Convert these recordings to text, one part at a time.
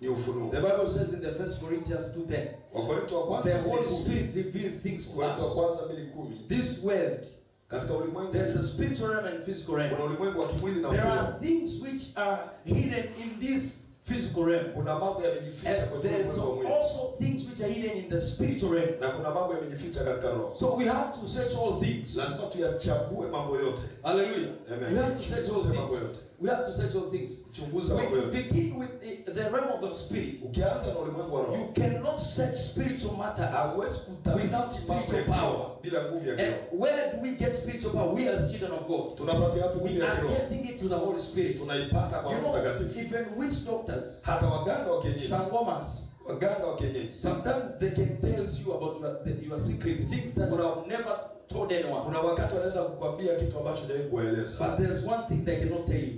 ni ufunuo. The Bible says in the 1 Corinthians 2:10, Wakorintho wa kwanza, the Holy Spirit reveals things to Wakorintho wa us. kwanza 2:10. This world, Katika ulimwengu there's a spiritual realm and physical realm. kuna ulimwengu wa kimwili na There roho. are things which are hidden in this physical realm. Kuna mambo yamejificha And kwenye there's ulimwengu wa mwili. also things which are hidden in the spiritual realm. Na kuna mambo yamejificha katika roho. So we have to search all things. Lazima tuyachambue mambo yote. Hallelujah. Amen. We have to search all Mambo things. yote. We have to search all things. Chunguza When mambo you yote. begin with the realm of the spirit, Ukianza na ulimwengu wa roho, you cannot search spiritual matters hauwezi without kutafuta spiritual power. bila nguvu ya kiroho. And where do we get spiritual power? We as children of God, Tunapata wapi nguvu we ya are kiroho? getting it to the Holy Spirit. Tunaipata kwa You Roho know, Mtakatifu. even witch doctors, Hata waganga wa kienyeji, sangomans, waganga wa kienyeji, sometimes they can tell you about your secret, things that you have never told anyone. kuna wakati wanaweza kukwambia kitu ambacho hujawahi kueleza. But there's one thing they cannot tell you.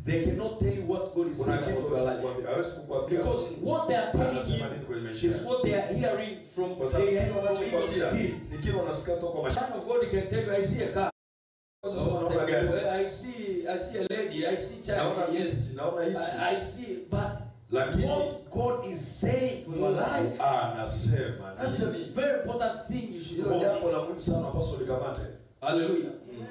They cannot tell you what God is Kuna saying kitu about your life. hawezi kukwambia Because what they are telling anasema nini kwenye you maisha is yako. what they are hearing from Kwa sababu the kile wanachokwambia spirit. ni kile unasikia kutoka kwa maisha. Man of God can tell you, I see a car. Sasa unaona gari. I see a lady. I see Naona child. Yes. hizi, naona hichi. I see. But Lakini what God is saying for your life, anasema that's a nini? very important thing you should Hilo hold. jambo la muhimu sana unapaswa likamate. Hallelujah.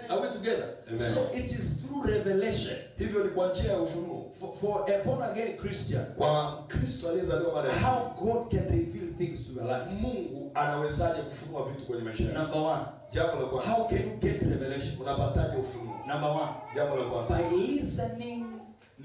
Are we together? Amen. So it is through revelation. Hivyo ni kwa njia ya ufunuo. For a born again Christian, Kwa Kristo aliyezaliwa mara ya pili, how God can reveal things to your life. Mungu anawezaje kufunua vitu kwenye maisha yako? Number one, Jambo la kwanza, how can you get revelation? unapataje ufunuo? Number one, Jambo la kwanza, by listening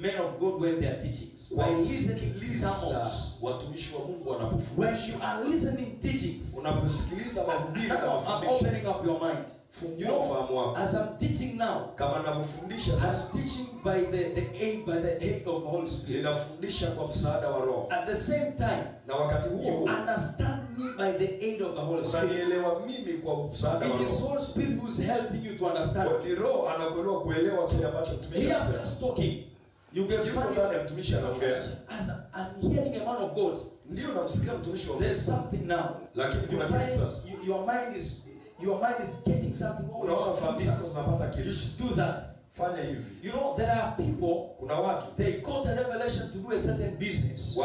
men of God when they are teachings. By listening sermons. watumishi wa Mungu When wanapofundisha. you are listening teachings, Unaposikiliza mahubiri na I'm mafundisho, opening up your mind. fungua ufahamu wako. As I'm teaching now, Kama ninavyofundisha sasa, I'm teaching by the aid of the Holy Spirit. ninafundisha kwa msaada wa Roho. At the same time, Na wakati you huo understand me by the aid of the Holy Spirit. unanielewa mimi kwa msaada wa It is Roho. Holy Spirit who is helping you to understand. Kwa ni Roho anakuelewa kuelewa kile ambacho mtumishi He anasema. is talking. You can Yuko find ndani ya mtumishi anaongea. as I'm hearing a man of God, Ndio namsikia mtumishi wa Mungu. there's something now. Lakini You kuna kitu find sasa. your mind is getting something. Oh, Unaona you fahamu should do zako this. zinapata You kitu. should do that. Fanya hivi. You know, there are people, Kuna watu they got a revelation to do a certain business.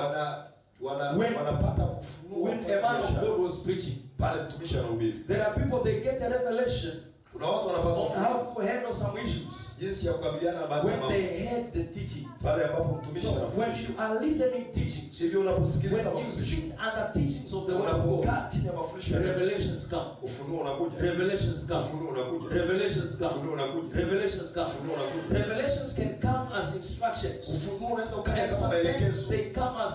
wanapata ufunuo When a man of God was preaching, pale mtumishi anahubiri. there are people, they get a revelation Kuna watu wanapata on ufunuo how to handle some issues jinsi ya kukabiliana na baadhi ya when mambo they heard the teachings. pale ambapo mtumishi So when anafundisha. you are listening teachings, Hivyo unaposikiliza when you mafundisho, sit under teachings of the word of God, unapokaa chini ya mafundisho ya Mungu, revelations come. ufunuo unakuja. Revelations come. Ufunuo unakuja. Revelations come. Ufunuo unakuja. Revelations come. Ufunuo unakuja. Revelations can come as instructions. Ufunuo unaweza ukaja And kama sometimes maelekezo. they come as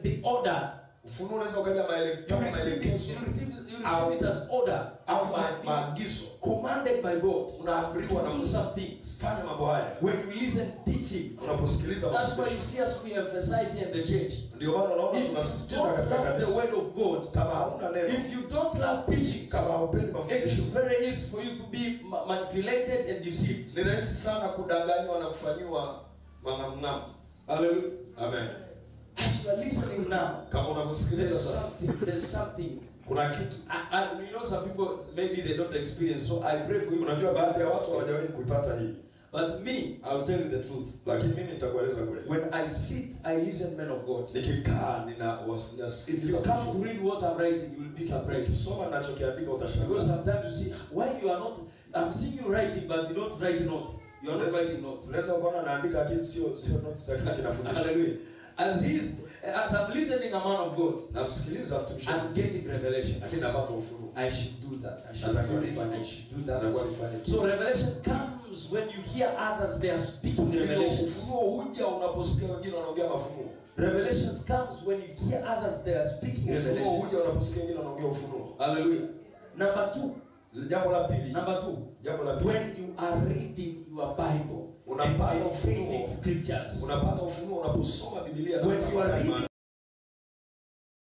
the order. Ufunuo unaweza ukaja You kama receive it, maelekezo you receive it as order. au You are maagizo. commanded by God Unaamriwa na to do Mungu. some things. Fanya mambo haya. When you listen teaching, Unaposikiliza that's why mafundisho. you see us we emphasize here in the church. Ndio maana unaona If you tunasisitiza don't katika love the kanisa. word of God, Kama hauna neno, if you don't love teaching, kama haupendi it mafundisho, is very easy for you to be manipulated and deceived. ni rahisi sana kudanganywa na kufanyiwa mang'amng'amu. Hallelujah. Amen. As you are listening now, Kama unavyosikiliza sasa, there's something. kuna kitu. You know, some people maybe they don't experience, so I pray for you. Unajua baadhi ya watu hawajawahi kuipata hii. But me, I'll tell you the truth. Lakini mimi nitakueleza kweli. When I sit, I listen men of God. Nikikaa If ninasikiliza you come to read what I'm writing, you will be surprised. soma ninachokiandika Because utashangaa. sometimes you see, why you are not, I'm seeing you writing, but you don't write notes. You are not writing notes. Unaweza ukaona naandika lakini sio notes za kile kinafundisha. Hallelujah. As I'm listening a man of God, Namsikiliza mtumishi. I'm getting revelation. Lakini napata ufunuo. I should do that. I should do this. I should do that. So revelation comes when you hear others, they are speaking revelations. Ufunuo huja unaposikia wengine wanaongea mafunuo. Revelations comes when you hear others, they are speaking Ufunuo revelations. huja unaposikia wengine wanaongea ufunuo. Hallelujah. Number two. Jambo la pili. Jambo la pili. When you are reading your Bible, unapata reading ufunuo. scriptures. Unapata ufunuo unaposoma